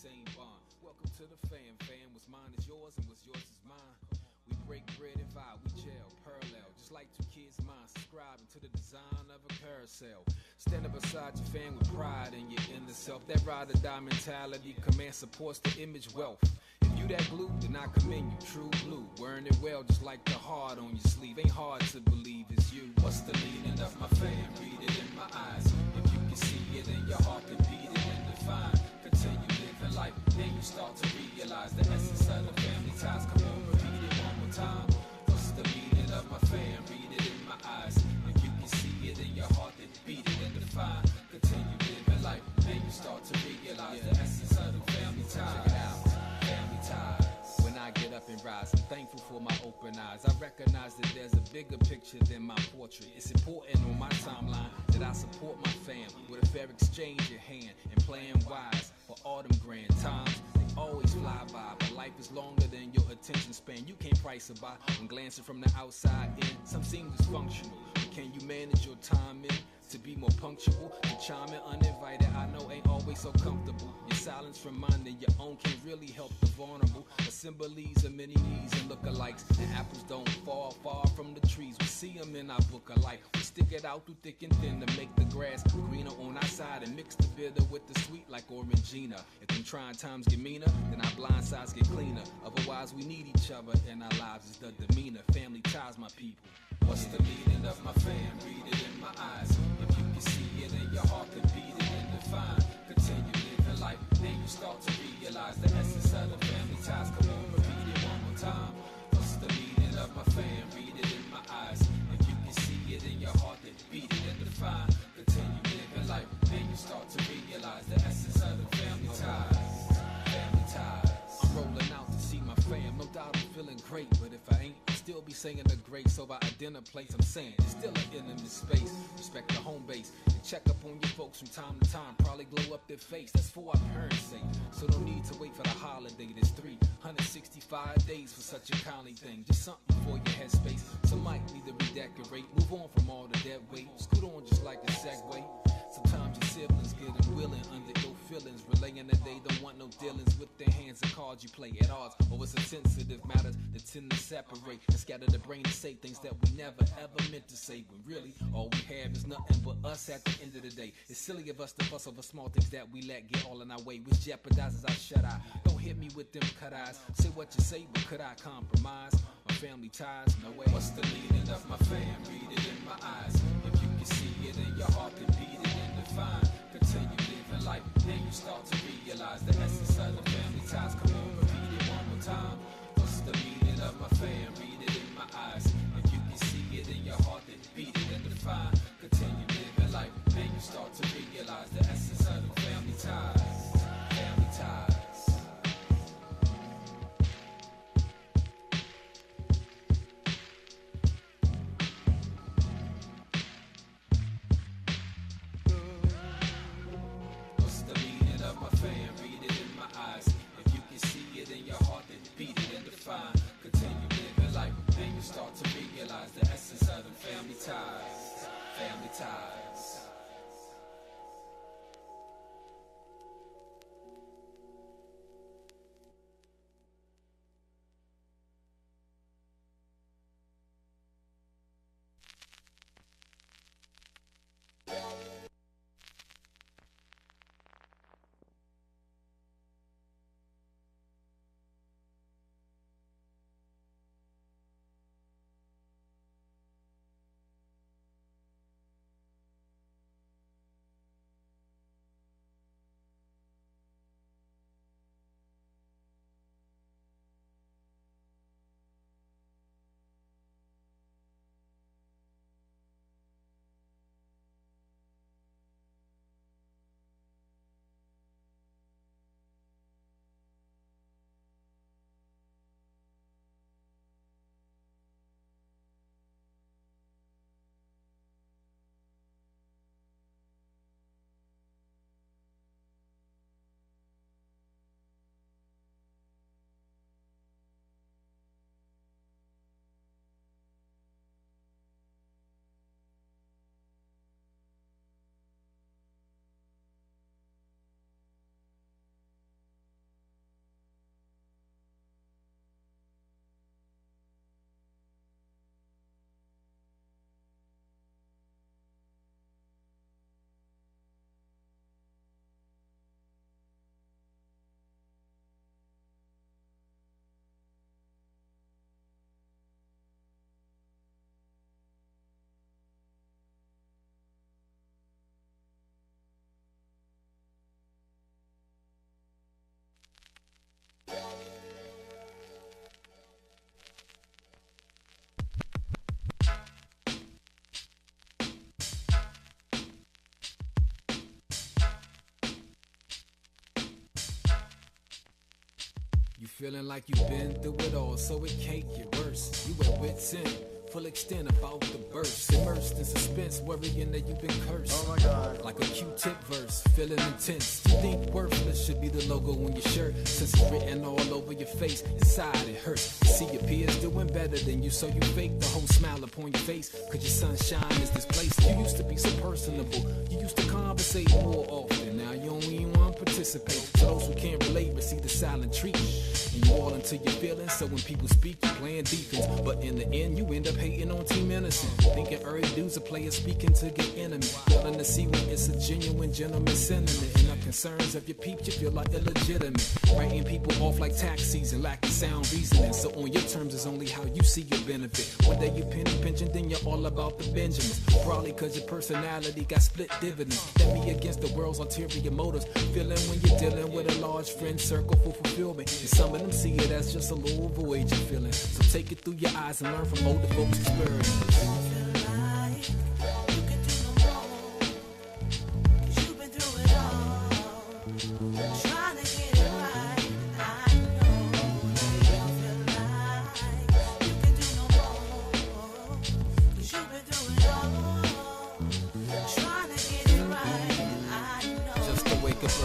same bond. Welcome to the fam. What's mine is yours and what's yours is mine. We break bread and vibe, we gel, parallel, just like two kids' minds, subscribing to the design of a carousel. Standing beside your fan with pride in your inner self. That ride or die mentality, command supports the image wealth. If you that glue, then I commend you, true blue. Wearing it well, just like the heart on your sleeve. Ain't hard to believe it's you. What's the meaning of my fam? Read it in my eyes. If you can see it in your heart, then beat it and define. Continue living life, then you start to realize the essence of the family ties. Come on, repeat it one more time. What's the meaning of my fam? Read it in my eyes. If you can see it in your heart, then beat it and define. Continue living life, then you start to realize the essence of the family ties. Check it out, family ties. When I get up and rise, I'm thankful for my open eyes. I recognize that there's a bigger picture than my portrait. It's important on my timeline that I support my fam with a fair exchange in hand and playing wise for all them grand times. They always fly by, but life is longer than your attention span. You can't price it by when glancing from the outside in. Some seem dysfunctional, but can you manage your time in to be more punctual? To chime in uninvited, I know ain't always so comfortable. Your silence reminding your own can really help the vulnerable. Assemblies of many needs and lookalikes, and apples don't fall far from the trees. We see them in our book of life. We stick it out through thick and thin to make the grass greener on our side and mix the bitter with the sweet like Orangina. If them trying times get meaner, then our blind sides get cleaner. Otherwise, we need each other in our lives. Is the demeanor. Family ties, my people. What's the meaning of my fam? Read it in my eyes. If you can see it in your heart, then beat it and define. Continue living life, then you start to realize the essence of the family ties. Come on, repeat it one more time. What's the meaning of my fam? Read it in my eyes. If you can see it in your heart, then beat it and define. Continue living life, then you start to realize the essence of the family ties. Family ties. I'm rolling out to see my fam. No doubt I'm feeling great, but if I ain't, I'll still be singing the grace over a dinner place. I'm saying it's still an intimate space. Respect the home base and check up on your folks from time to time. Probably glow up their face. That's for our parents' sake. So no need to wait for the holiday. There's 365 days for such a kindly thing. Just something for your headspace. Some might need to redecorate. Move on from all the dead weight. Scoot on just like a Segway. Sometimes your siblings get unwilling under ill feelings, relaying that they don't want no dealings with their hands and cards you play at odds over some sensitive matters that tend to separate and scatter the brain and say things that we never ever meant to say, when really all we have is nothing but us at the end of the day. It's silly of us to fuss over small things that we let get all in our way, which jeopardizes our shut eye. Don't hit me with them cut eyes. Say what you say, but could I compromise my family ties? No way. What's the meaning of my fam? Read it in my eyes. If you can see it in your heart, then beat it and define. Continue living life, then you start to realize the essence of the family ties. Come on, repeat it one more time. What's the meaning of my fam? Read it in my eyes. If you can see it in your heart, then beat it and define. Continue living life, then you start to realize the essence of the family ties. Family ties. Continue living life, then you start to realize the essence of the family ties. Family ties. You feeling like you've been through it all, so it can't get worse. You at wit's end, full extent about the burst. Immersed in suspense, worrying that you've been cursed. Oh my God. Like a Q-tip verse, feeling intense. You think worthless should be the logo on your shirt, since it's written all over your face. Inside it hurts. You see your peers doing better than you, so you fake the whole smile upon your face. Cause your sunshine is displaced. You used to be so personable. You used to conversate more often. Now you don't even want to participate. So those who can't relate receive the silent treatment. And you all into your feelings, so when people speak, you playing defense. But in the end, you end up hating on Team Innocent. Thinking every dude's a player speaking to your enemy. Failing to see when it's a genuine gentleman sentiment. And the concerns of your peeps, you feel like illegitimate. Writing people off like taxis and lacking sound reasoning. So on your terms is only how you see your benefit. One day you penny pinching, then you're all about the Benjamins. Probably cause your personality got split dividends. That me against the world's ulterior motives. Feeling when you're dealing with a large friend circle for fulfillment. And some of them see it as just a little void you're feeling. So take it through your eyes and learn from older folks' experience.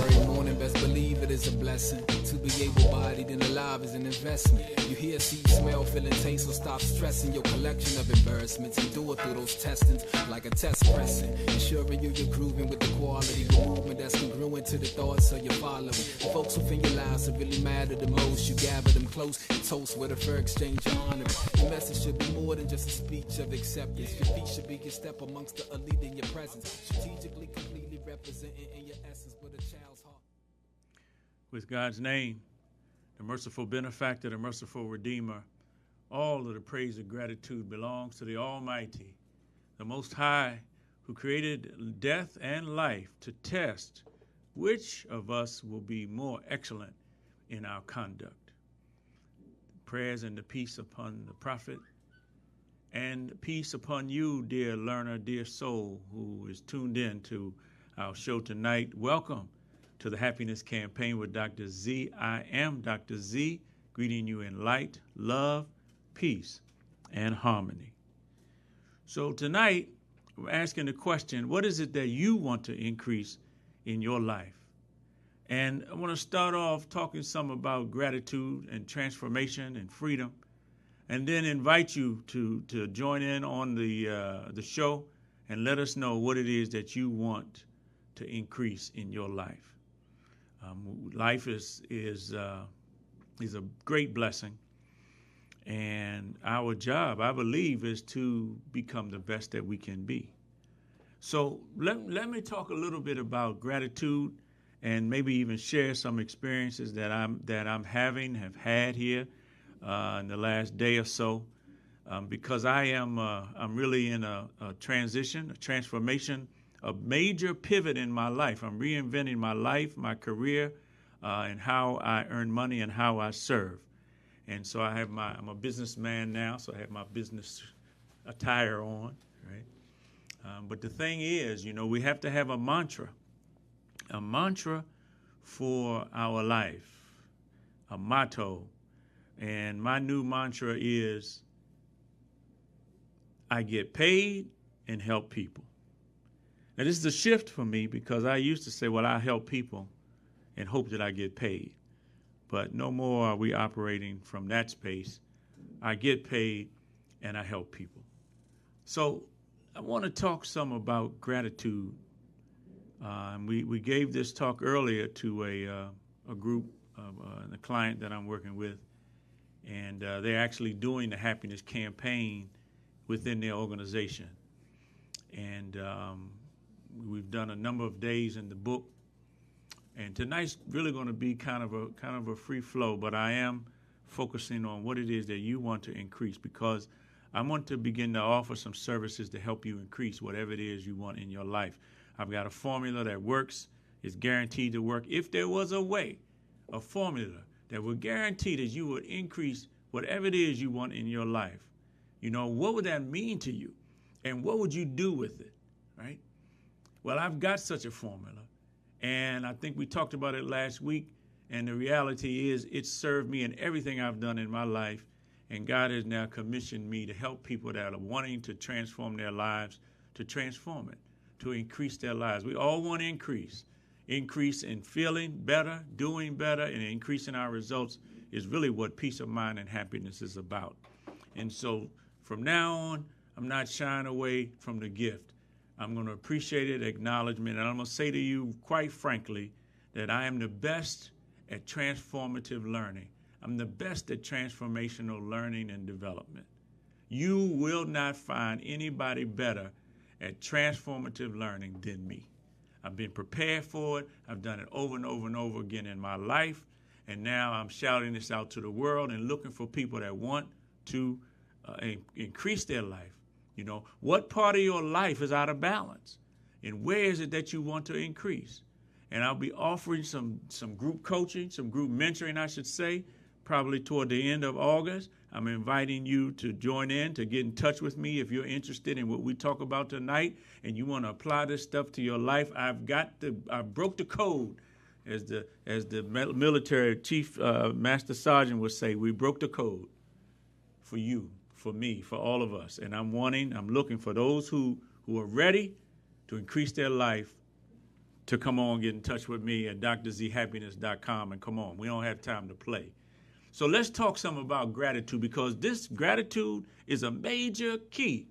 Every morning, best believe it is a blessing. To be able-bodied and alive is an investment. You hear, see, smell, feel, and taste, so stop stressing your collection of embarrassments. Endure through those testings like a test pressing. Ensuring you're grooving with the quality of movement that's congruent to the thoughts of your following. The folks who in your lives that really matter the most, you gather them close and toast with a fair exchange of honor. Your message should be more than just a speech of acceptance. Your feet should be your step amongst the elite in your presence. Strategically, completely representing in your essence with a child's heart. With God's name, the merciful benefactor, the merciful redeemer, all of the praise and gratitude belongs to the Almighty, the Most High, who created death and life to test which of us will be more excellent in our conduct. Prayers and the peace upon the prophet, and peace upon you, dear learner, dear soul, who is tuned in to our show tonight. Welcome to the Happiness Campaign with Dr. Z. I am Dr. Z, greeting you in light, love, peace, and harmony. So tonight, we're asking the question, what is it that you want to increase in your life? And I want to start off talking some about gratitude and transformation and freedom, and then invite you to join in on the show and let us know what it is that you want to increase in your life. Life is a great blessing, and our job, I believe, is to become the best that we can be. So let me talk a little bit about gratitude, and maybe even share some experiences that have had here in the last day or so, because I'm really in a transition, a transformation, a major pivot in my life. I'm reinventing my life, my career, and how I earn money and how I serve. And so I'm a businessman now, so I have my business attire on, right? But the thing is, we have to have a mantra for our life, a motto. And my new mantra is, I get paid and help people. Now, this is a shift for me, because I used to say, well, I help people and hope that I get paid. But no more are we operating from that space. I get paid and I help people. So I want to talk some about gratitude. We gave this talk earlier to a group, a client that I'm working with, and they're actually doing the Happiness Campaign within their organization. And we've done a number of days in the book, and tonight's really going to be kind of a free flow, but I am focusing on what it is that you want to increase, because I want to begin to offer some services to help you increase whatever it is you want in your life. I've got a formula that works, is guaranteed to work. If there was a formula that would guarantee that you would increase whatever it is you want in your life, what would that mean to you? And what would you do with it, right? Well, I've got such a formula, and I think we talked about it last week, And the reality is it served me in everything I've done in my life. And God has now commissioned me to help people that are wanting to transform their lives, to transform it, to increase their lives. We all want to increase in feeling better, doing better, and increasing our results is really what peace of mind and happiness is about. And so from now on, I'm not shying away from the gift. I'm going to appreciate it, acknowledgement, and I'm going to say to you, quite frankly, that I am the best at transformative learning. I'm the best at transformational learning and development. You will not find anybody better at transformative learning than me. I've been prepared for it. I've done it over and over and over again in my life. And now I'm shouting this out to the world and looking for people that want to increase their life. You know, what part of your life is out of balance? And where is it that you want to increase? And I'll be offering some group coaching, some group mentoring, I should say, probably toward the end of August. I'm inviting you to join in, to get in touch with me if you're interested in what we talk about tonight and you want to apply this stuff to your life. I broke the code, as the military chief master sergeant would say. We broke the code for you, for me, for all of us. And I'm looking for those who are ready to increase their life to come on, get in touch with me at drzhappiness.com and come on. We don't have time to play. So let's talk some about gratitude, because this gratitude is a major key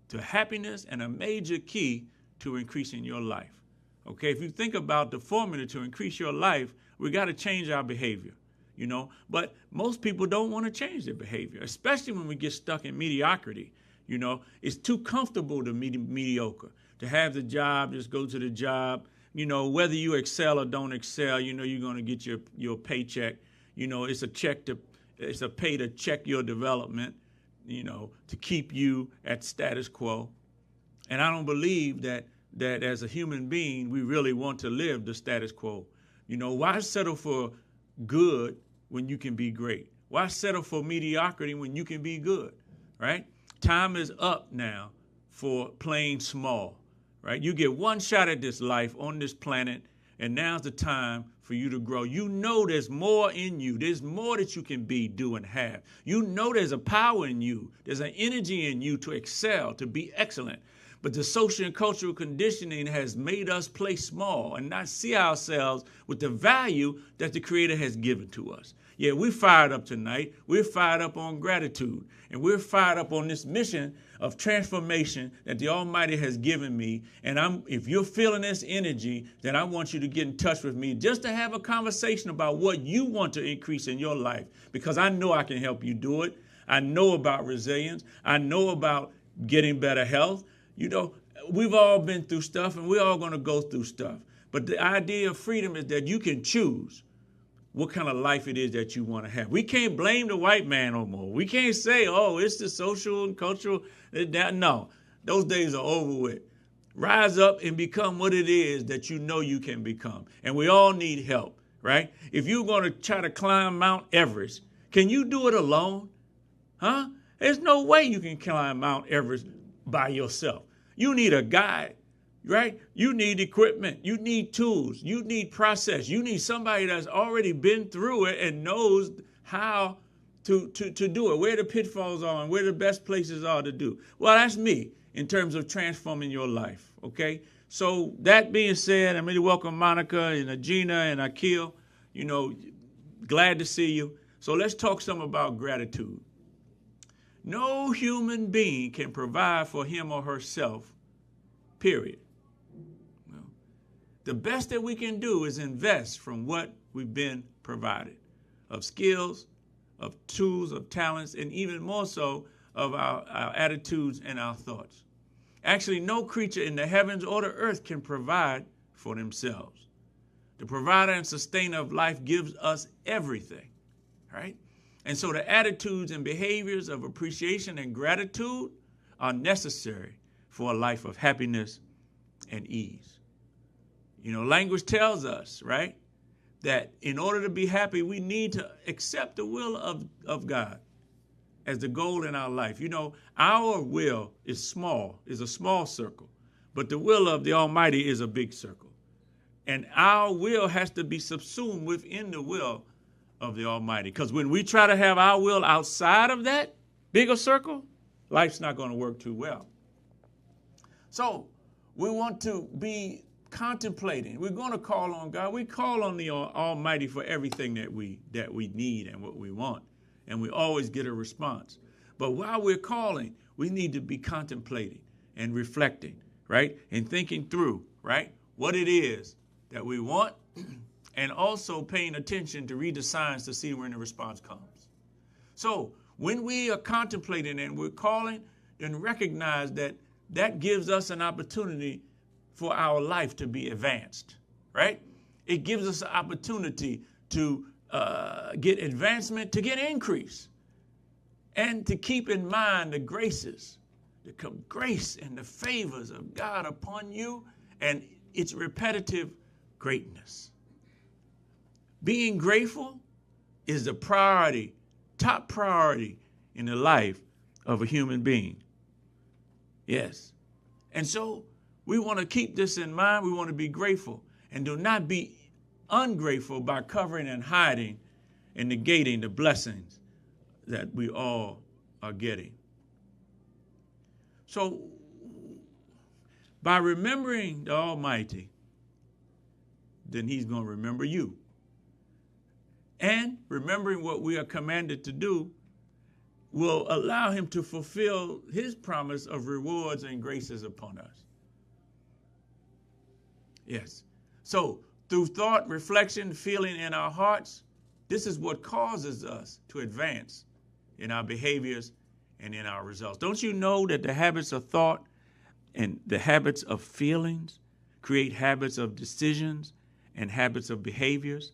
to happiness and a major key to increasing your life. Okay, if you think about the formula to increase your life, we got to change our behavior, you know. But most people don't want to change their behavior, especially when we get stuck in mediocrity. You know, it's too comfortable to be mediocre, to have the job, just go to the job. You know, whether you excel or don't excel, you know you're going to get your paycheck. You know, it's a pay to check your development, you know, to keep you at status quo. And I don't believe that as a human being, we really want to live the status quo. You know, why settle for good when you can be great? Why settle for mediocrity when you can be good, right? Time is up now for playing small, right? You get one shot at this life on this planet, and now's the time for you to grow. You know there's more in you. There's more that you can be, do, and have. You know there's a power in you. There's an energy in you to excel, to be excellent. But the social and cultural conditioning has made us play small and not see ourselves with the value that the Creator has given to us. Yeah, we're fired up tonight. We're fired up on gratitude. And we're fired up on this mission of transformation that the Almighty has given me. And if you're feeling this energy, then I want you to get in touch with me just to have a conversation about what you want to increase in your life, because I know I can help you do it. I know about resilience. I know about getting better health. You know, we've all been through stuff, and we're all going to go through stuff. But the idea of freedom is that you can choose what kind of life it is that you want to have. We can't blame the white man no more. We can't say, oh, it's the social and cultural. No, those days are over with. Rise up and become what it is that you know you can become. And we all need help, right? If you're going to try to climb Mount Everest, can you do it alone? Huh? There's no way you can climb Mount Everest by yourself. You need a guide, right? You need equipment. You need tools. You need process. You need somebody that's already been through it and knows how to do it, where the pitfalls are and where the best places are to do. Well, that's me in terms of transforming your life, okay? So that being said, I'm going to welcome Monica and Gina and Akil. You know, glad to see you. So let's talk some about gratitude. No human being can provide for him or herself, period. The best that we can do is invest from what we've been provided, of skills, of tools, of talents, and even more so of our attitudes and our thoughts. Actually, no creature in the heavens or the earth can provide for themselves. The provider and sustainer of life gives us everything, right? And so the attitudes and behaviors of appreciation and gratitude are necessary for a life of happiness and ease. You know, language tells us, right, that in order to be happy, we need to accept the will of God as the goal in our life. You know, our will is a small circle, but the will of the Almighty is a big circle. And our will has to be subsumed within the will of the Almighty. Because when we try to have our will outside of that bigger circle, life's not going to work too well. So we want to be contemplating. We're going to call on God. We call on the Almighty for everything that we need and what we want. And we always get a response. But while we're calling, we need to be contemplating and reflecting, right? And thinking through, right, what it is that we want, and also paying attention to read the signs to see when the response comes. So when we are contemplating and we're calling, then recognize that that gives us an opportunity for our life to be advanced, right? It gives us an opportunity to get advancement, to get increase, and to keep in mind the graces, the grace and the favors of God upon you and its repetitive greatness. Being grateful is the priority, top priority in the life of a human being. Yes. And so we want to keep this in mind. We want to be grateful and do not be ungrateful by covering and hiding and negating the blessings that we all are getting. So by remembering the Almighty, then he's going to remember you. And remembering what we are commanded to do will allow him to fulfill his promise of rewards and graces upon us. Yes. So through thought, reflection, feeling in our hearts, this is what causes us to advance in our behaviors and in our results. Don't you know that the habits of thought and the habits of feelings create habits of decisions and habits of behaviors?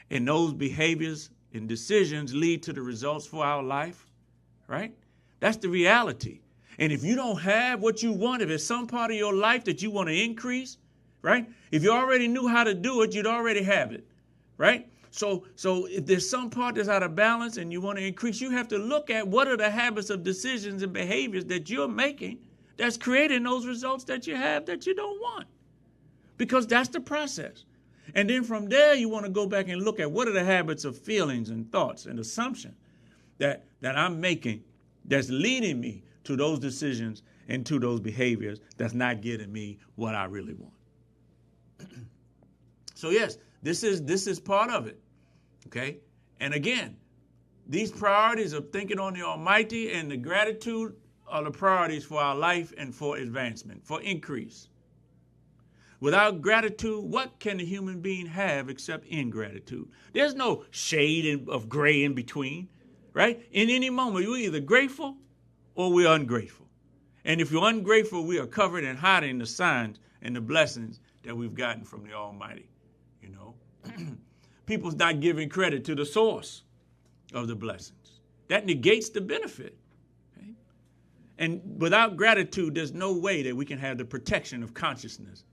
And those behaviors and decisions lead to the results for our life, right? That's the reality. And if you don't have what you want, if it's some part of your life that you want to increase, right? If you already knew how to do it, you'd already have it, right? So if there's some part that's out of balance and you want to increase, you have to look at what are the habits of decisions and behaviors that you're making that's creating those results that you have that you don't want. Because that's the process. And then from there, you want to go back and look at what are the habits of feelings and thoughts and assumptions that I'm making that's leading me to those decisions and to those behaviors that's not getting me what I really want. So yes, this is part of it, okay? And again, these priorities of thinking on the Almighty and the gratitude are the priorities for our life and for advancement, for increase. Without gratitude, what can a human being have except ingratitude? There's no shade of gray in between, right? In any moment, we're either grateful or we're ungrateful. And if you're ungrateful, we are covered and hiding the signs and the blessings that we've gotten from the Almighty, you know. People's not giving credit to the source of the blessings. That negates the benefit. Okay? And without gratitude, there's no way that we can have the protection of consciousness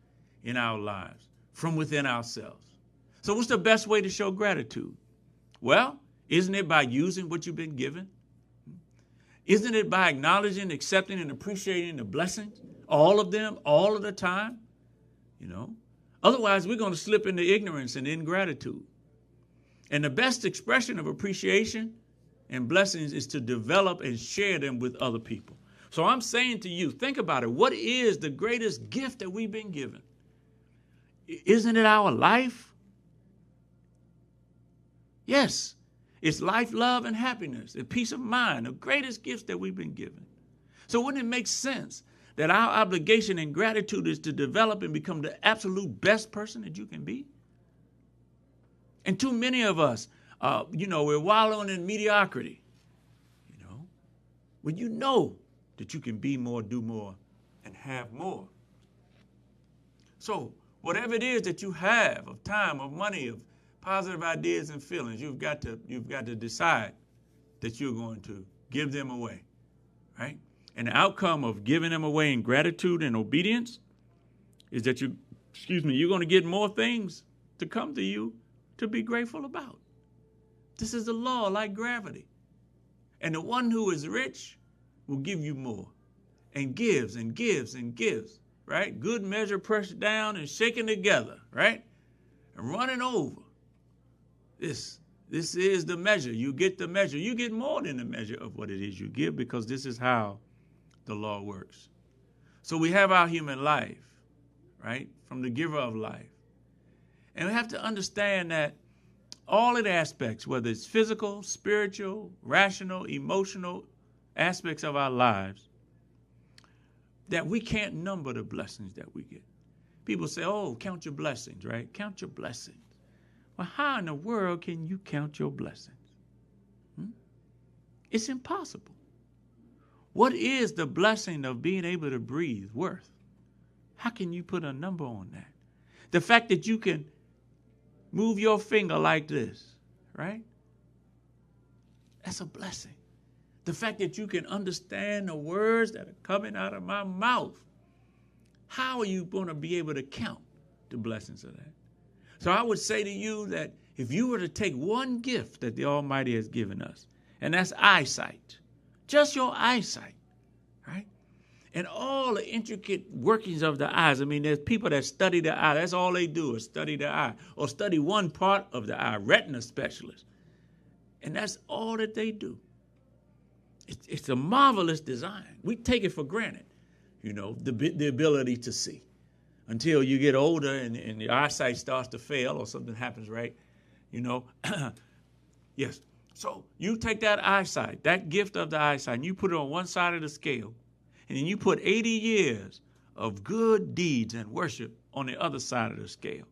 in our lives from within ourselves. So what's the best way to show gratitude? Well, isn't it by using what you've been given? Isn't it by acknowledging, accepting, and appreciating the blessings, all of them, all of the time? You know, otherwise we're going to slip into ignorance and ingratitude. And the best expression of appreciation and blessings is to develop and share them with other people. So I'm saying to you, think about it. What is the greatest gift that we've been given? Isn't it our life? Yes, it's life, love, and happiness, and peace of mind, the greatest gifts that we've been given. So wouldn't it make sense that our obligation and gratitude is to develop and become the absolute best person that you can be? And too many of us, we're wallowing in mediocrity, when you know that you can be more, do more, and have more. So whatever it is that you have of time, of money, of positive ideas and feelings, you've got to decide that you're going to give them away, right? And the outcome of giving them away in gratitude and obedience is that you're going to get more things to come to you to be grateful about. This is a law like gravity. And the one who is rich will give you more and gives and gives and gives, right? Good measure pressed down and shaken together, right? And running over. This is the measure. You get the measure. You get more than the measure of what it is you give, because this is how the law works. So we have our human life, right, from the giver of life. And we have to understand that all of the aspects, whether it's physical, spiritual, rational, emotional aspects of our lives, that we can't number the blessings that we get. People say, oh, count your blessings, right? Count your blessings. Well, how in the world can you count your blessings? It's impossible. What is the blessing of being able to breathe worth? How can you put a number on that? The fact that you can move your finger like this, right? That's a blessing. The fact that you can understand the words that are coming out of my mouth. How are you going to be able to count the blessings of that? So I would say to you that if you were to take one gift that the Almighty has given us, and that's eyesight, just your eyesight, right? And all the intricate workings of the eyes. I mean, there's people that study the eye. That's all they do is study the eye, or study one part of the eye, retina specialists. And that's all that they do. It's a marvelous design. We take it for granted, you know, the ability to see, until you get older and your eyesight starts to fail or something happens, right? You know, yes. So you take that eyesight, that gift of the eyesight, and you put it on one side of the scale, and then you put 80 years of good deeds and worship on the other side of the scale.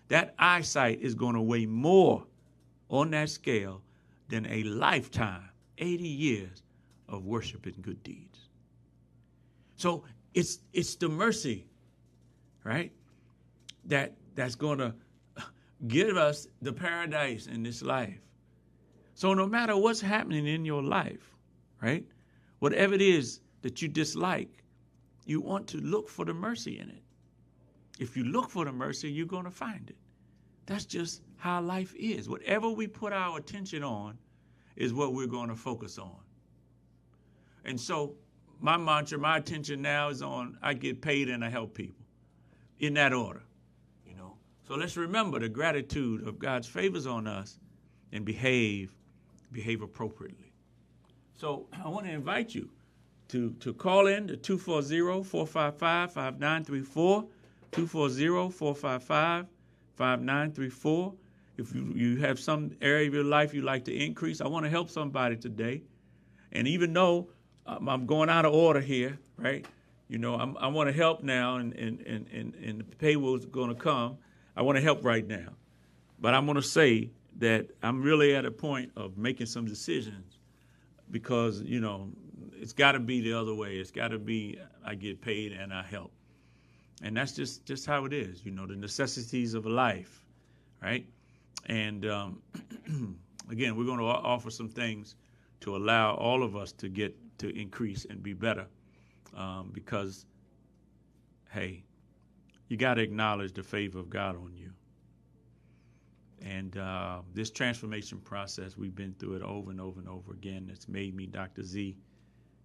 That eyesight is going to weigh more on that scale than a lifetime, 80 years of worship and good deeds. So it's the mercy, right, that's going to give us the paradise in this life. So no matter what's happening in your life, right, whatever it is that you dislike, you want to look for the mercy in it. If you look for the mercy, you're going to find it. That's just how life is. Whatever we put our attention on is what we're going to focus on. And so my mantra, my attention now is on I get paid and I help people, in that order, you know. So let's remember the gratitude of God's favors on us and behave appropriately. So I want to invite you to call in to 240-455-5934, 240-455-5934. If you have some area of your life you'd like to increase, I want to help somebody today. And even though I'm going out of order here, right? You know, I want to help now, and the payroll's going to come. I want to help right now. But I'm going to say that I'm really at a point of making some decisions, because, you know, it's got to be the other way. It's got to be I get paid and I help. And that's just how it is, you know, the necessities of life, right? And, again, we're going to offer some things to allow all of us to get to increase and be better, because, hey, you got to acknowledge the favor of God on you. And this transformation process, we've been through it over and over and over again. It's made me Dr. Z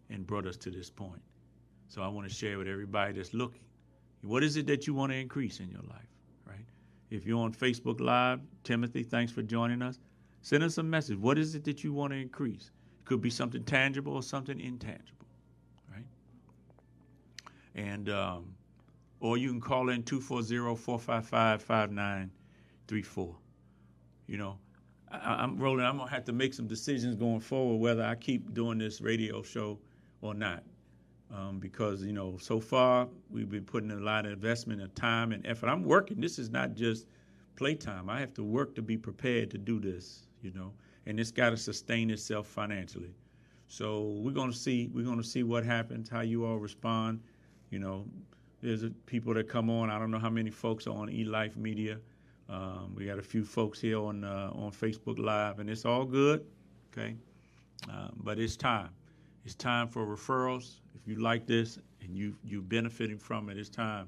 and brought us to this point. So I want to share with everybody that's looking. What is it that you want to increase in your life, right? If you're on Facebook Live, Timothy, thanks for joining us. Send us a message. What is it that you want to increase? It could be something tangible or something intangible, right? And or you can call in 240-455-5934. You know, I'm rolling. I'm going to have to make some decisions going forward whether I keep doing this radio show or not. Because, you know, so far we've been putting a lot of investment of time and effort. I'm working. This is not just playtime. I have to work to be prepared to do this, you know, and it's got to sustain itself financially. So we're going to see what happens, how you all respond. You know, there's people that come on. I don't know how many folks are on eLife Media. We got a few folks here on Facebook Live, and it's all good, okay? But it's time. It's time for referrals. If you like this and you're benefiting from it, it's time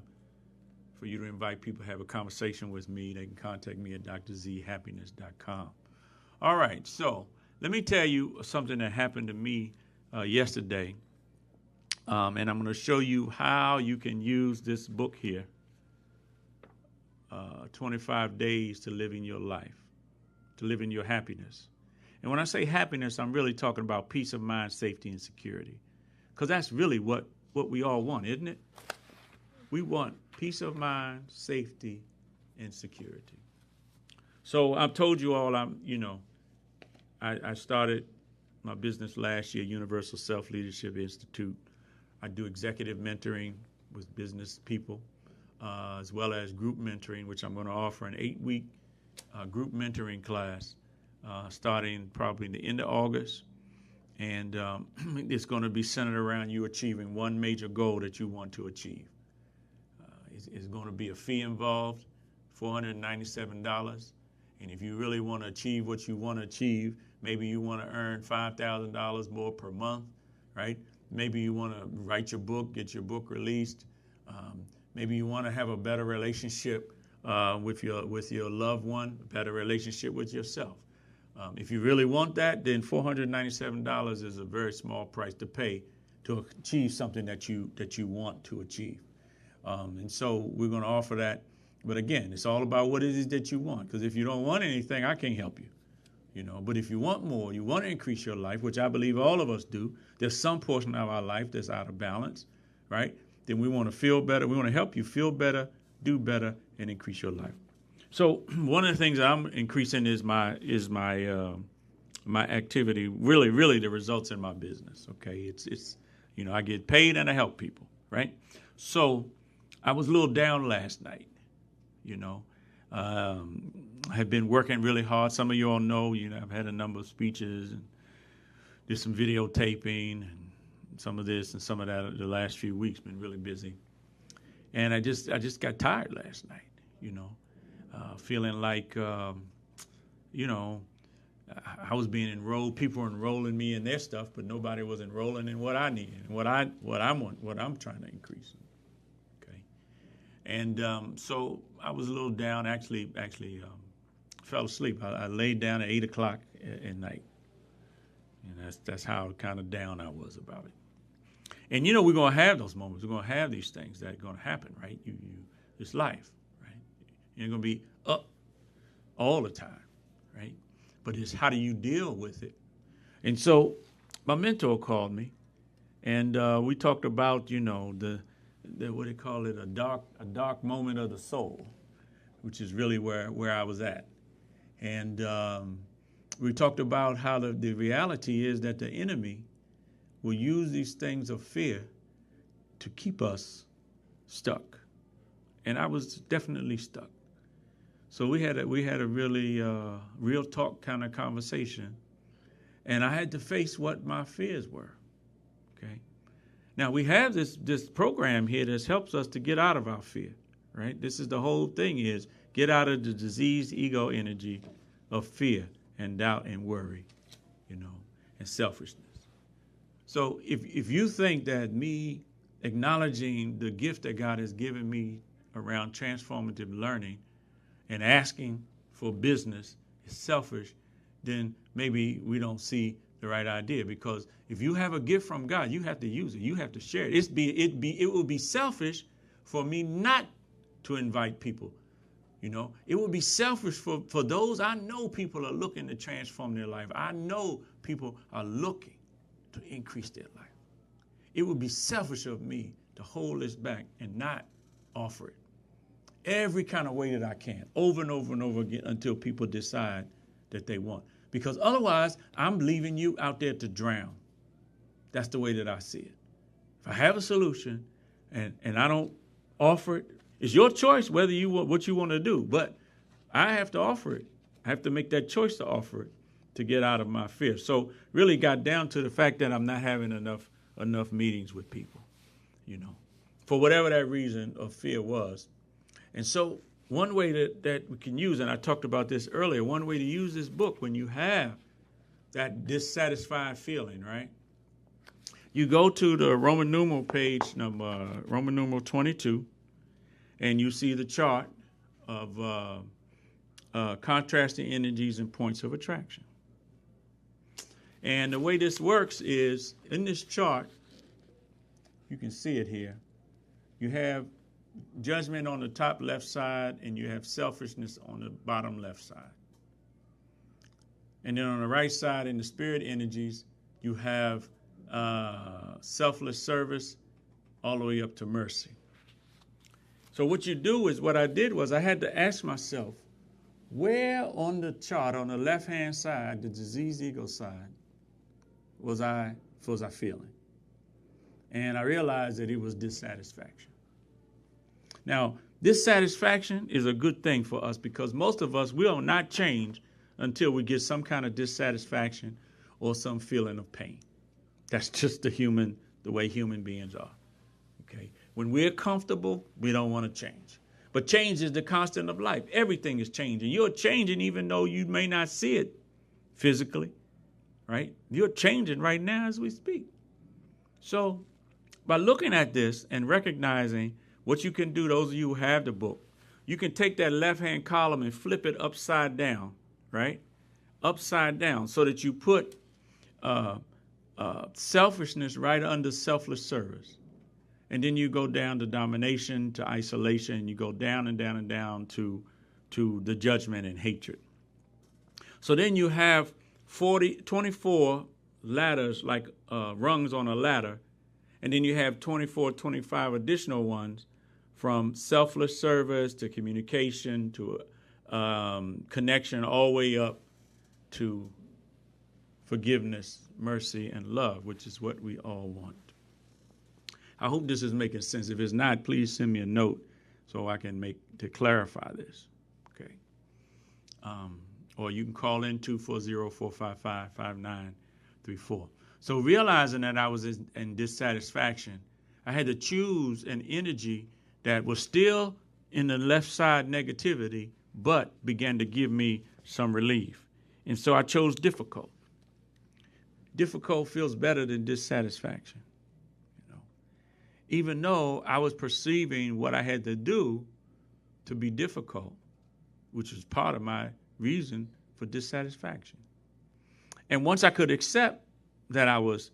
for you to invite people to have a conversation with me. They can contact me at drzhappiness.com. All right, so let me tell you something that happened to me yesterday And I'm going to show you how you can use this book here, 25 Days to Living Your Life, to Living Your Happiness. And when I say happiness, I'm really talking about peace of mind, safety, and security. Because that's really what we all want, isn't it? We want peace of mind, safety, and security. So I've told you all, I started my business last year, Universal Self-Leadership Institute. I do executive mentoring with business people, as well as group mentoring, which I'm going to offer an 8-week group mentoring class starting probably the end of August. And it's going to be centered around you achieving one major goal that you want to achieve. It's going to be a fee involved, $497. And if you really want to achieve what you want to achieve, maybe you want to earn $5,000 more per month, right? Maybe you want to write your book, get your book released. Maybe you want to have a better relationship with your loved one, a better relationship with yourself. If you really want that, then $497 is a very small price to pay to achieve something that you want to achieve. And so we're going to offer that. But again, it's all about what it is that you want. Because if you don't want anything, I can't help you. But if you want more, you want to increase your life, which I believe all of us do. There's some portion of our life that's out of balance, right? Then we want to feel better. We want to help you feel better, do better, and increase your life. So one of the things that I'm increasing is my activity. Really the results in my business. Okay, it's I get paid and I help people, right? So I was a little down last night. I have been working really hard. Some of you all know, I've had a number of speeches and did some videotaping and some of this and some of that the last few weeks. Been really busy, and I just got tired last night. Feeling like I was being enrolled. People were enrolling me in their stuff, but nobody was enrolling in what I needed and what I'm trying to increase. Okay, and so I was a little down. Actually, fell asleep. I laid down at 8 o'clock at night, and that's how kind of down I was about it. And we're gonna have those moments. We're gonna have these things that are gonna happen, right? It's life, right? You're gonna be up all the time, right? But it's how do you deal with it? And so my mentor called me, and we talked about the what they call it, a dark moment of the soul, which is really where I was at. And we talked about how the reality is that the enemy will use these things of fear to keep us stuck. And I was definitely stuck. So we had a really real talk kind of conversation, and I had to face what my fears were. Okay. Now we have this program here that helps us to get out of our fear, right? This is the whole thing: is get out of the diseased ego energy of fear and doubt and worry, and selfishness. So if you think that me acknowledging the gift that God has given me around transformative learning and asking for business is selfish, then maybe we don't see the right idea. Because if you have a gift from God, you have to use it. You have to share it. It would be selfish for me not to invite people. It would be selfish for those. I know people are looking to transform their life. I know people are looking to increase their life. It would be selfish of me to hold this back and not offer it every kind of way that I can, over and over and over again, until people decide that they want. Because otherwise, I'm leaving you out there to drown. That's the way that I see it. If I have a solution and I don't offer it, it's your choice whether you want what you want to do. But I have to offer it. I have to make that choice to offer it to get out of my fear. So really got down to the fact that I'm not having enough meetings with people, for whatever that reason of fear was. And so one way that we can use, and I talked about this earlier, one way to use this book when you have that dissatisfied feeling, right? You go to the Roman numeral page number, Roman numeral 22, and you see the chart of contrasting energies and points of attraction. And the way this works is, in this chart, You can see it here. You have judgment on the top left side, and you have selfishness on the bottom left side. And then on the right side, in the spirit energies, you have selfless service all the way up to mercy. So what you do is, what I did was I had to ask myself, where on the chart on the left-hand side, the diseased ego side, was I feeling? And I realized that it was dissatisfaction. Now, dissatisfaction is a good thing for us because most of us will not change until we get some kind of dissatisfaction or some feeling of pain. That's just the way human beings are. Okay. When we're comfortable, we don't want to change. But change is the constant of life. Everything is changing. You're changing even though you may not see it physically, right? You're changing right now as we speak. So by looking at this and recognizing what you can do, those of you who have the book, you can take that left-hand column and flip it upside down, right? Upside down, so that you put selfishness right under selfless service. And then you go down to domination, to isolation, and you go down and down and down to the judgment and hatred. So then you have 24 ladders, like rungs on a ladder, and then you have 25 additional ones, from selfless service to communication to connection, all the way up to forgiveness, mercy, and love, which is what we all want. I hope this is making sense. If it's not, please send me a note so I can clarify this. Okay. Or you can call in 240-455-5934. So realizing that I was in dissatisfaction, I had to choose an energy that was still in the left side negativity, but began to give me some relief. And so I chose difficult. Difficult feels better than dissatisfaction. Even though I was perceiving what I had to do to be difficult, which was part of my reason for dissatisfaction. And once I could accept that I was,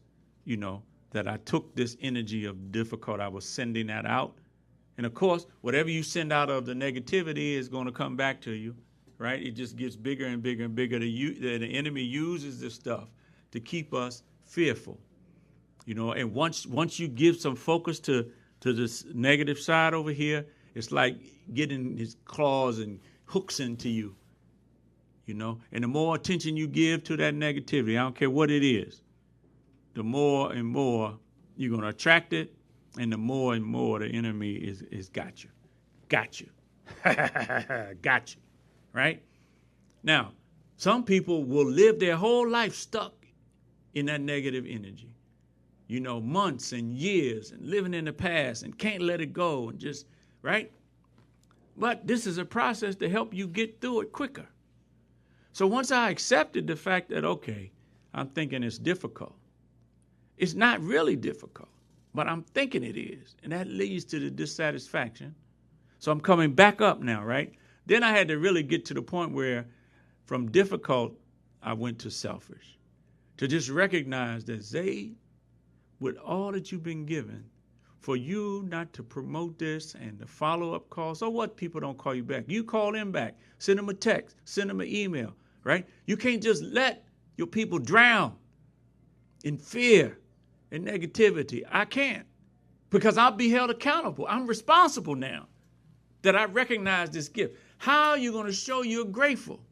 that I took this energy of difficult, I was sending that out. And of course, whatever you send out of the negativity is going to come back to you, right? It just gets bigger and bigger and bigger. The enemy uses this stuff to keep us fearful. And once you give some focus to this negative side over here, it's like getting his claws and hooks into you, And the more attention you give to that negativity, I don't care what it is, the more and more you're going to attract it, and the more and more the enemy is got you. Got you. Got you. Right? Now, some people will live their whole life stuck in that negative energy. Months and years and living in the past and can't let it go and just, right? But this is a process to help you get through it quicker. So once I accepted the fact that, okay, I'm thinking it's difficult. It's not really difficult, but I'm thinking it is. And that leads to the dissatisfaction. So I'm coming back up now, right? Then I had to really get to the point where from difficult, I went to selfish. To just recognize that with all that you've been given, for you not to promote this and the follow-up calls, so what, people don't call you back? You call them back, send them a text, send them an email, right? You can't just let your people drown in fear and negativity. I can't, because I'll be held accountable. I'm responsible now that I recognize this gift. How are you going to show you're grateful?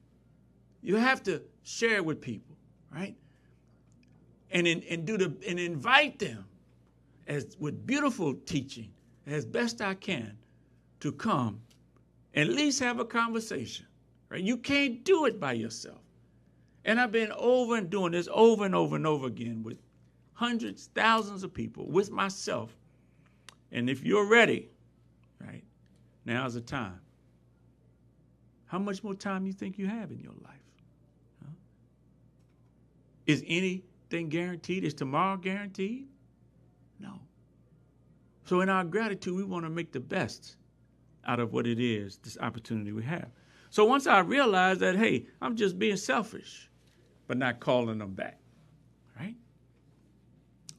You have to share it with people, right? And invite them with beautiful teaching as best I can to come and at least have a conversation, right? You can't do it by yourself. And I've been doing this over and over and over again with hundreds, thousands of people, with myself. And if you're ready, right, now's the time. How much more time you think you have in your life? Huh? Is anything guaranteed? Is tomorrow guaranteed? No. So in our gratitude, we want to make the best out of what it is, this opportunity we have. So once I realized that, hey, I'm just being selfish, but not calling them back, right?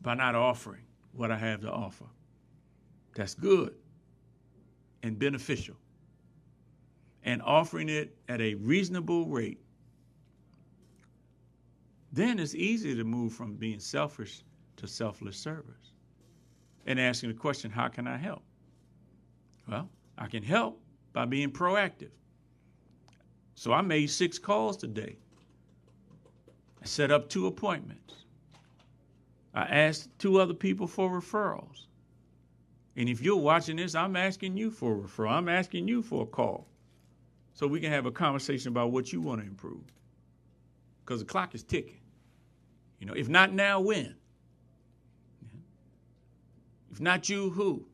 By not offering, what I have to offer. That's good and beneficial. And offering it at a reasonable rate, then it's easy to move from being selfish to selfless service and asking the question, how can I help? Well, I can help by being proactive. So I made 6 calls today. I set up 2 appointments. I asked 2 other people for referrals. And if you're watching this, I'm asking you for a referral. I'm asking you for a call so we can have a conversation about what you want to improve. Because the clock is ticking. You know, if not now, when? If not you, who?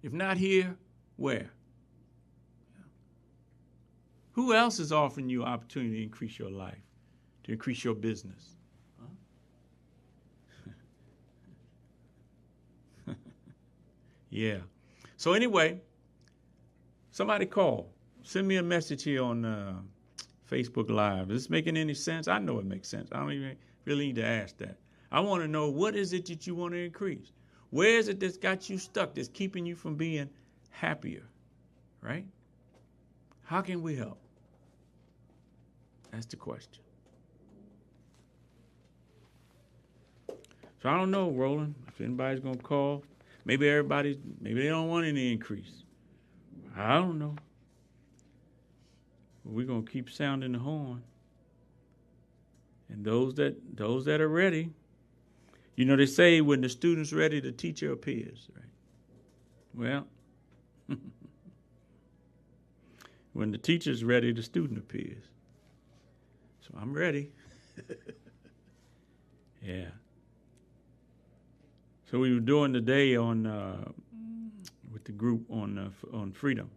If not here, where? Who else is offering you opportunity to increase your life, to increase your business? Huh? Yeah. So anyway, somebody call. Send me a message here on Facebook Live. Is this making any sense? I know it makes sense. I don't even really need to ask that. I want to know, what is it that you want to increase? Where is it that's got you stuck, that's keeping you from being happier, right? How can we help? That's the question. So I don't know, Roland, if anybody's going to call. Maybe they don't want any increase. I don't know. We're going to keep sounding the horn. And those that are ready, you know, they say when the student's ready, the teacher appears, right? Well, when the teacher's ready, the student appears. So I'm ready. Yeah. So we were doing today on with the group on freedom.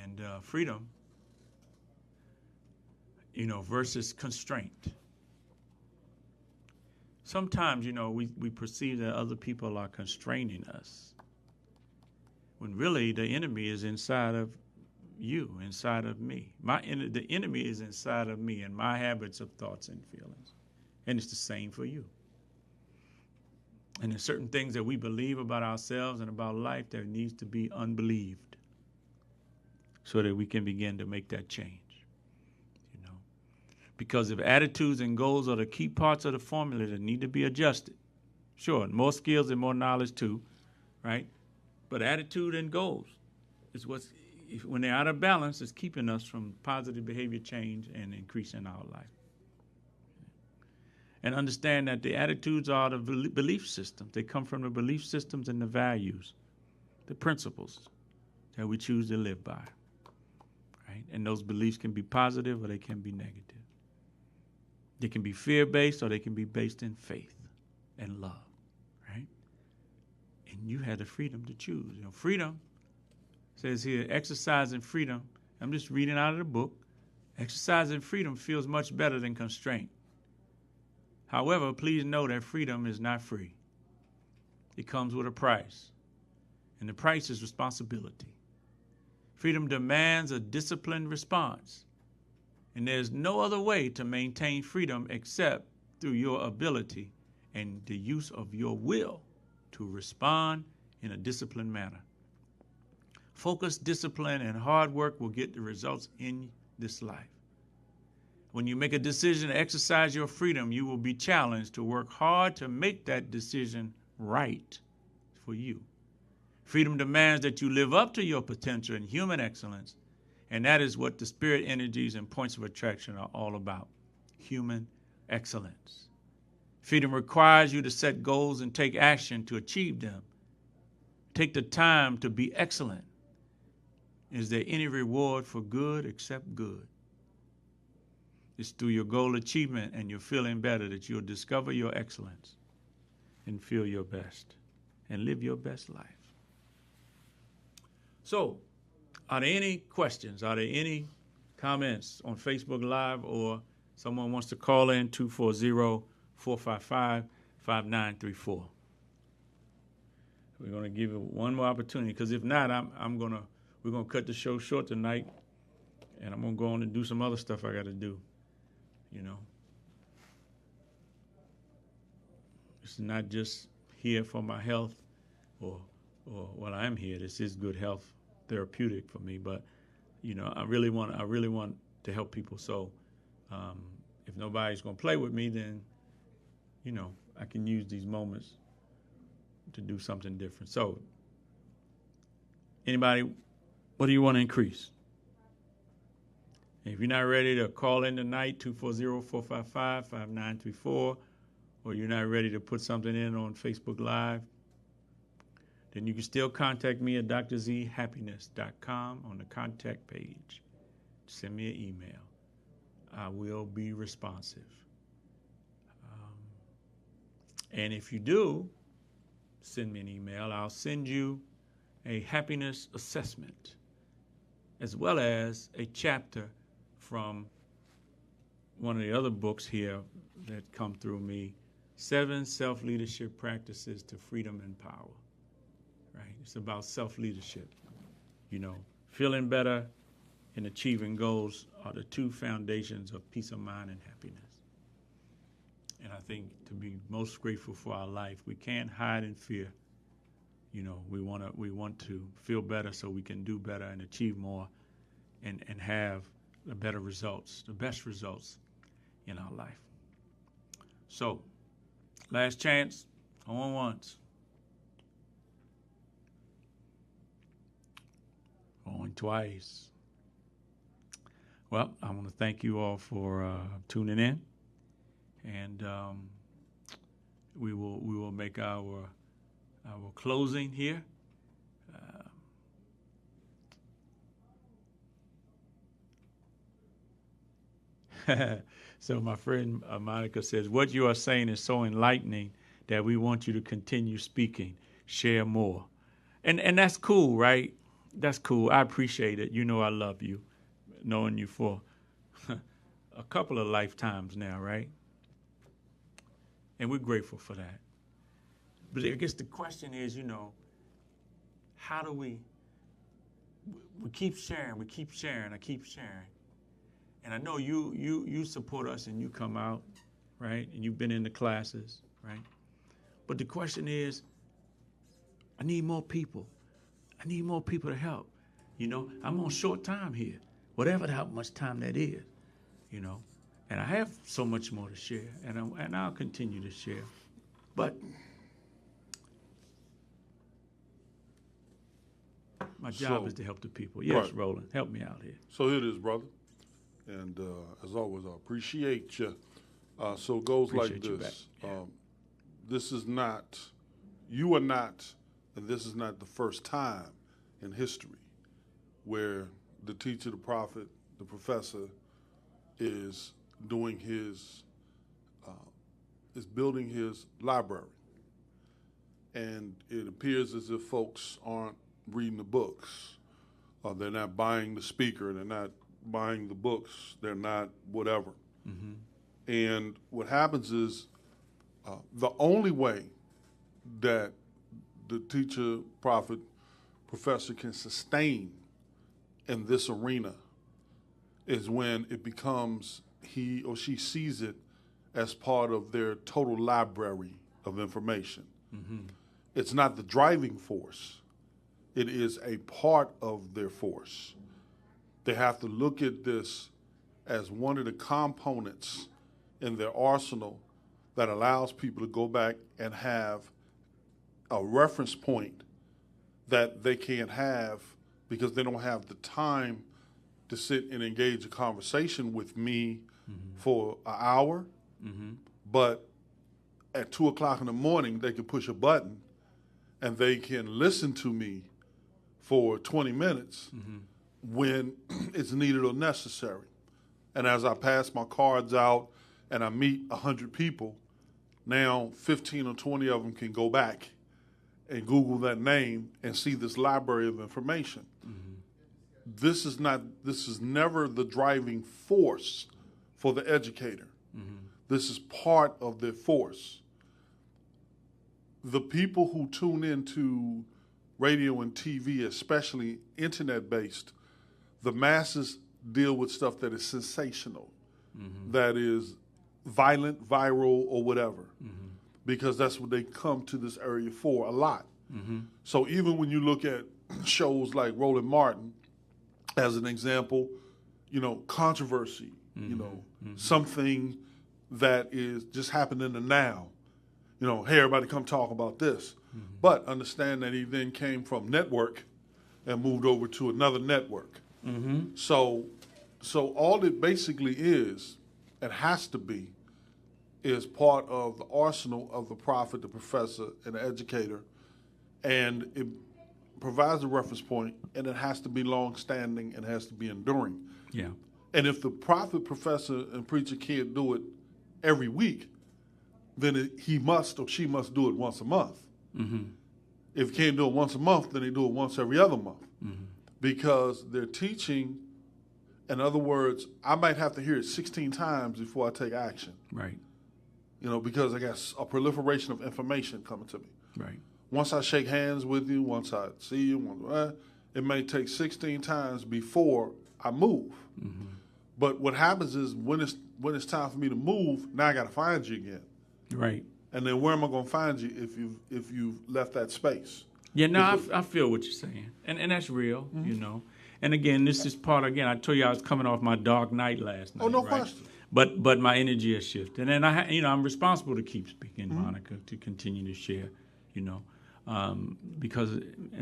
And freedom, you know, versus constraint. Sometimes, you know, we perceive that other people are constraining us, when really the enemy is inside of you, inside of me. The enemy is inside of me and my habits of thoughts and feelings. And it's the same for you. And there's certain things that we believe about ourselves and about life that needs to be unbelieved so that we can begin to make that change. You know, because if attitudes and goals are the key parts of the formula that need to be adjusted, sure, more skills and more knowledge too, right? But attitude and goals is what's, when they're out of balance, is keeping us from positive behavior change and increasing our life. And understand that the attitudes are the belief systems. They come from the belief systems and the values, the principles that we choose to live by. Right? And those beliefs can be positive or they can be negative. They can be fear-based or they can be based in faith and love. Right? And you have the freedom to choose. You know, freedom says here, exercising freedom. I'm just reading out of the book. Exercising freedom feels much better than constraint. However, please know that freedom is not free. It comes with a price, and the price is responsibility. Freedom demands a disciplined response, and there's no other way to maintain freedom except through your ability and the use of your will to respond in a disciplined manner. Focus, discipline, and hard work will get the results in this life. When you make a decision to exercise your freedom, you will be challenged to work hard to make that decision right for you. Freedom demands that you live up to your potential and human excellence, and that is what the spirit energies and points of attraction are all about, human excellence. Freedom requires you to set goals and take action to achieve them. Take the time to be excellent. Is there any reward for good except good? It's through your goal achievement and your feeling better that you'll discover your excellence and feel your best and live your best life. So, are there any questions? Are there any comments on Facebook Live, or someone wants to call in 240-455-5934? We're going to give you one more opportunity, because if not, we're going to cut the show short tonight, and I'm going to go on and do some other stuff I got to do. You know, It's not just here for my health, or well, I am here. This is good health therapeutic for me, but I really want to help people. So if nobody's going to play with me, then I can use these moments to do something different. So anybody, what do you want to increase? If you're not ready to call in tonight, 240-455-5934, or you're not ready to put something in on Facebook Live, then you can still contact me at drzhappiness.com on the contact page. Send me an email. I will be responsive. And if you do send me an email, I'll send you a happiness assessment, as well as a chapter from one of the other books here that come through me, 7 Self-Leadership Practices to Freedom and Power. Right? It's about self-leadership. Feeling better and achieving goals are the 2 foundations of peace of mind and happiness. And I think to be most grateful for our life, we can't hide in fear. We want to feel better so we can do better and achieve more and have the better results, the best results in our life. So, last chance, on once. On twice. Well, I want to thank you all for tuning in, and we will make our closing here. So my friend Monica says, what you are saying is so enlightening that we want you to continue speaking, share more. And that's cool, right? That's cool. I appreciate it. I love you, knowing you for a couple of lifetimes now, right? And we're grateful for that. But I guess the question is, how do we keep sharing, I keep sharing. And I know you support us and you come out, right? And you've been in the classes, right? But the question is, I need more people. I need more people to help. I'm on short time here, whatever how much time that is, And I have so much more to share, and I'll continue to share. But my job is to help the people. Yes, right. Roland, help me out here. So here it is, brother. And as always, I appreciate you. So it goes appreciate like this. This is not, you are not, and this is not the first time in history where the teacher, the prophet, the professor is doing is building his library. And it appears as if folks aren't reading the books. They're not buying the speaker. They're not buying the books. They're not whatever. Mm-hmm. And what happens is the only way that the teacher, prophet, professor can sustain in this arena is when it becomes he or she sees it as part of their total library of information. Mm-hmm. It's not the driving force. It is a part of their force. They have to look at this as one of the components in their arsenal that allows people to go back and have a reference point that they can't have because they don't have the time to sit and engage a conversation with me for an hour. Mm-hmm. But at 2 o'clock in the morning, they can push a button and they can listen to me for 20 minutes when it's needed or necessary. And as I pass my cards out and I meet 100 people, now 15 or 20 of them can go back and Google that name and see this library of information. Mm-hmm. This is never the driving force for the educator. Mm-hmm. This is part of their force. The people who tune into radio and TV, especially internet-based, the masses deal with stuff that is sensational, that is violent, viral, or whatever. Mm-hmm. because that's what they come to this area for a lot. So even when you look at shows like Roland Martin, as an example, controversy, something that is just happening in the now. Hey, everybody come talk about this. But understand that he then came from network and moved over to another network. So all it basically is, and has to be, is part of the arsenal of the prophet, the professor, and the educator, and it provides a reference point, and it has to be long-standing and has to be enduring. Yeah. And if the prophet, professor, and preacher can't do it every week, then he must or she must do it once a month. If he can't do it once a month, then they do it once every other month. Because they're teaching, in other words, I might have to hear it 16 times before I take action. Right. Because I got a proliferation of information coming to me. Right. Once I shake hands with you, once I see you, it may take 16 times before I move. But what happens is when it's time for me to move, now I got to find you again. Right. And then where am I going to find you if you've left that space? Yeah, no, I feel what you're saying, and that's real, And again, this is part. Again, I told you I was coming off my dark night last night. Oh, no right? question. But my energy has shifted, and I'm responsible to keep speaking, Monica, to continue to share, because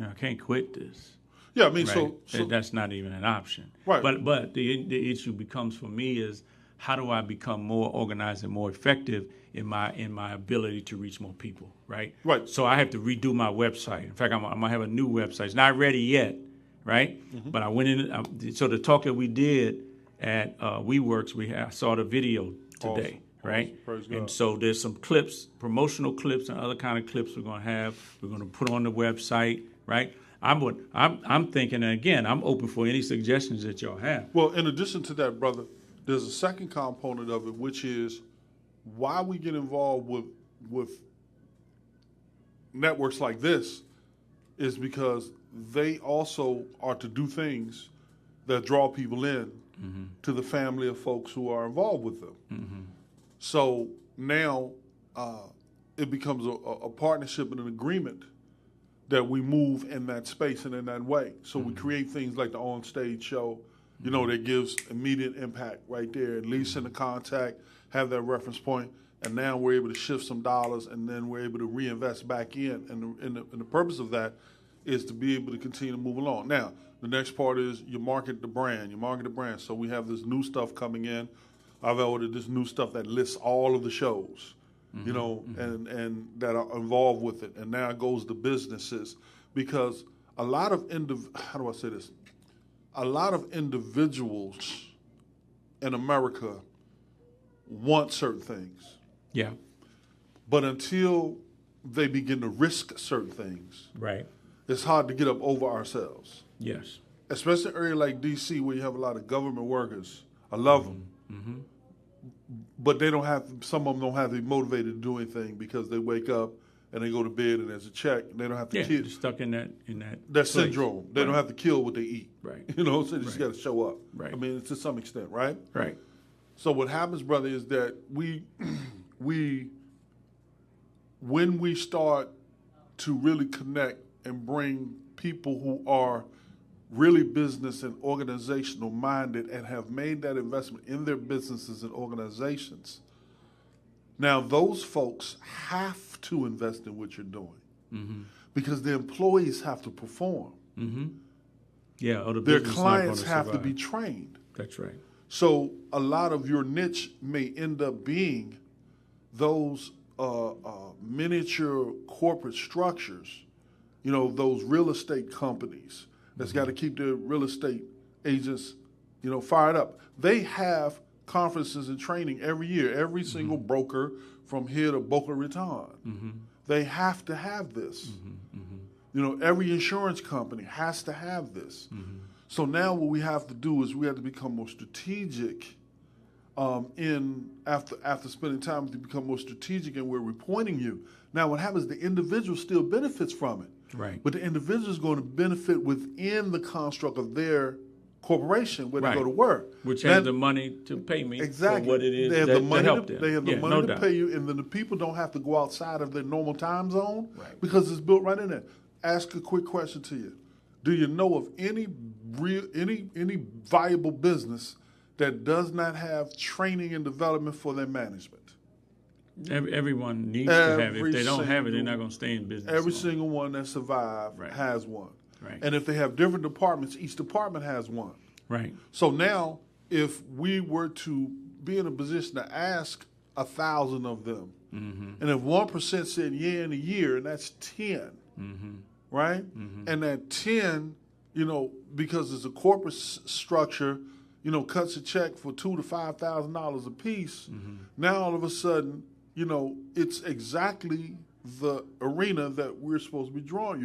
I can't quit this. Yeah, I mean, right? so that's not even an option. Right. But the issue becomes for me is how do I become more organized and more effective in my ability to reach more people, right? Right. So I have to redo my website. In fact, I'm gonna have a new website. It's not ready yet, right? But I went in. So the talk that we did at WeWorks, I saw the video today, right? Praise God. And so there's some clips, promotional clips, and other kind of clips we're gonna have. We're gonna put on the website, right? I'm thinking, and again, I'm open for any suggestions that y'all have. Well, in addition to that, brother, there's a second component of it, which is why we get involved with networks like this is because they also are to do things that draw people in to the family of folks who are involved with them. So now it becomes a partnership and an agreement that we move in that space and in that way. So we create things like the on-stage show, that gives immediate impact right there, at least in the contact, have that reference point, and now we're able to shift some dollars, and then we're able to reinvest back in. And the purpose of that is to be able to continue to move along. Now, the next part is you market the brand. So we have this new stuff coming in. I've ordered this new stuff that lists all of the shows, and that are involved with it. And now it goes to businesses because a lot of a lot of individuals in America want certain things. Yeah. But until they begin to risk certain things, Right. it's hard to get up over ourselves. Yes. Especially in an area like D.C. where you have a lot of government workers. I love them. But some of them don't have to be motivated to do anything because they wake up and they go to bed and there's a check and they don't have to kill. They're stuck in that That place. syndrome. They don't have to kill what they eat. Right. So they just got to show up. Right. I mean, to some extent, right? Right. So what happens, brother, is that when we start to really connect and bring people who are really business and organizational minded and have made that investment in their businesses and organizations, now those folks have to invest in what you're doing because the employees have to perform. Yeah. Or Their business is not clients gonna have to survive. be trained. That's right. So a lot of your niche may end up being those miniature corporate structures, those real estate companies that's got to keep their real estate agents, fired up. They have conferences and training every year, every single broker from here to Boca Raton. They have to have this. Every insurance company has to have this. So now what we have to do is we have to become more strategic after spending time with you, become more strategic in where we're pointing you. Now what happens, the individual still benefits from it. Right. But the individual is going to benefit within the construct of their corporation where Right. they go to work. Which Now- has the money to pay me Exactly. for what it is they have that, the money to help them. They have the Yeah, money no to doubt. pay you, and then the people don't have to go outside of their normal time zone Right. because it's built right in there. Ask a quick question to you: do you know of any viable business that does not have training and development for their management? Everyone needs to have it. Every If they don't have it, they're single- not going to stay in business. Every long. single one that survived Right. has one. Right. And if they have different departments, each department has one. Right. So now, if we were to be in a position to ask 1,000 of them, and if 1% said yeah in a year, and that's 10, right? And that 10, because it's a corporate structure, cuts a check for $2,000 to $5,000 a piece. Now all of a sudden, it's exactly the arena that you're supposed to be drawing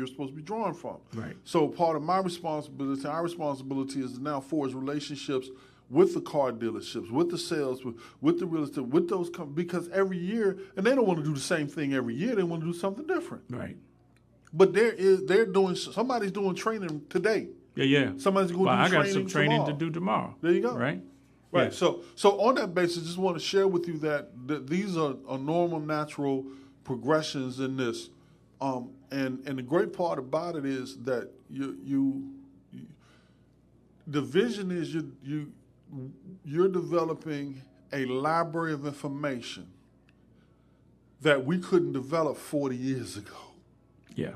from. Right. So part of my responsibility, our responsibility, is to now forge relationships with the car dealerships, with the sales, with the real estate, with those because every year, and they don't want to do the same thing every year. They want to do something different. Right. But somebody's doing training today. Yeah. Somebody's going to do I got training some training tomorrow. to do tomorrow. There you go. Right. Right. Yeah. So on that basis, just want to share with you that these are normal, natural progressions in this. And the great part about it is that the vision is you're developing a library of information that we couldn't develop 40 years ago. Yeah.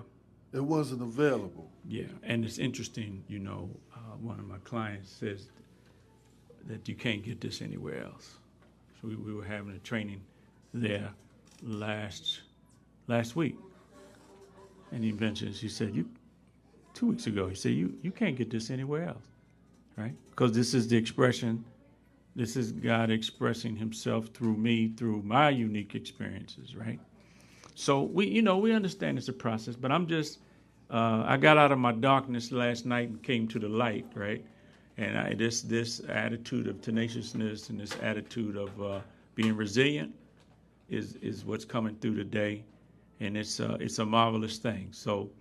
It wasn't available. Yeah. And it's interesting, one of my clients says that you can't get this anywhere else. So we were having a training there last week. And he said, 2 weeks ago, he said, you can't get this anywhere else, right? Because this is the expression, this is God expressing himself through me, through my unique experiences, right? So we understand it's a process, but I'm just, I got out of my darkness last night and came to the light, right? And this attitude of tenaciousness and this attitude of being resilient is what's coming through today, and it's a marvelous thing. So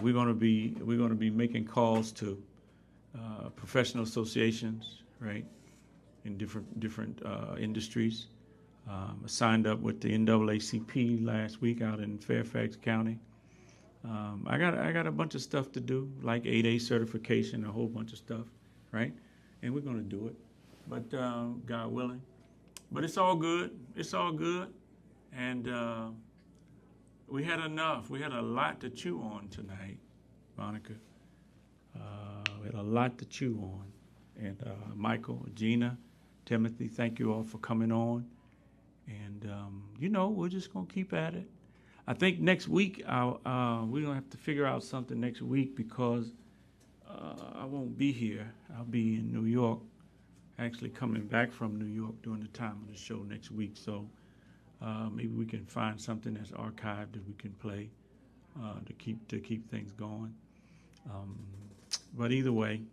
we're going to be making calls to professional associations, right, in different industries. I signed up with the NAACP last week out in Fairfax County. I got a bunch of stuff to do, like 8A certification, a whole bunch of stuff, right? And we're going to do it, but God willing. But it's all good. It's all good, and we had enough. We had a lot to chew on tonight, Monica. We had a lot to chew on, and Michael, Gina, Timothy, thank you all for coming on. And, we're just going to keep at it. I think next week, we're going to have to figure out something next week because I won't be here. I'll be in New York, actually coming back from New York during the time of the show next week. So maybe we can find something that's archived that we can play to keep things going. But either way,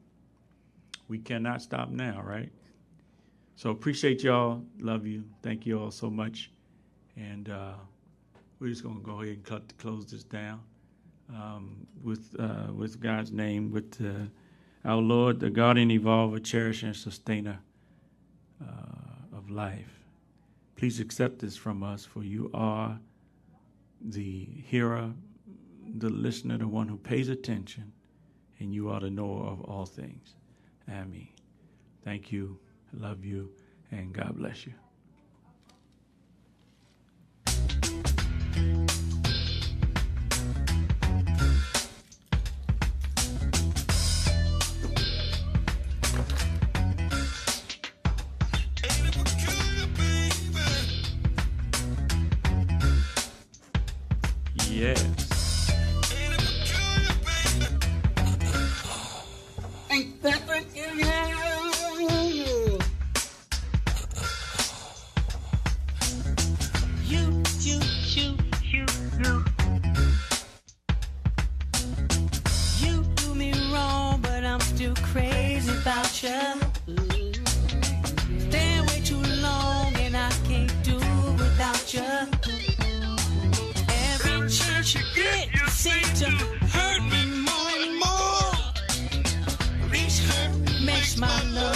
we cannot stop now, right? So appreciate y'all. Love you. Thank you all so much. And we're just going to go ahead and close this down with God's name, with our Lord, the guardian, evolver, cherisher, and sustainer of life. Please accept this from us, for you are the hearer, the listener, the one who pays attention, and you are the knower of all things. Amen. Thank you. Love you, and God bless you. Yes. Ain't that what you have? You. You do me wrong, but I'm still crazy about you. Stay way too long, and I can't do without you. Every chance you get, you seem to hurt me more and more. This hurt me my love.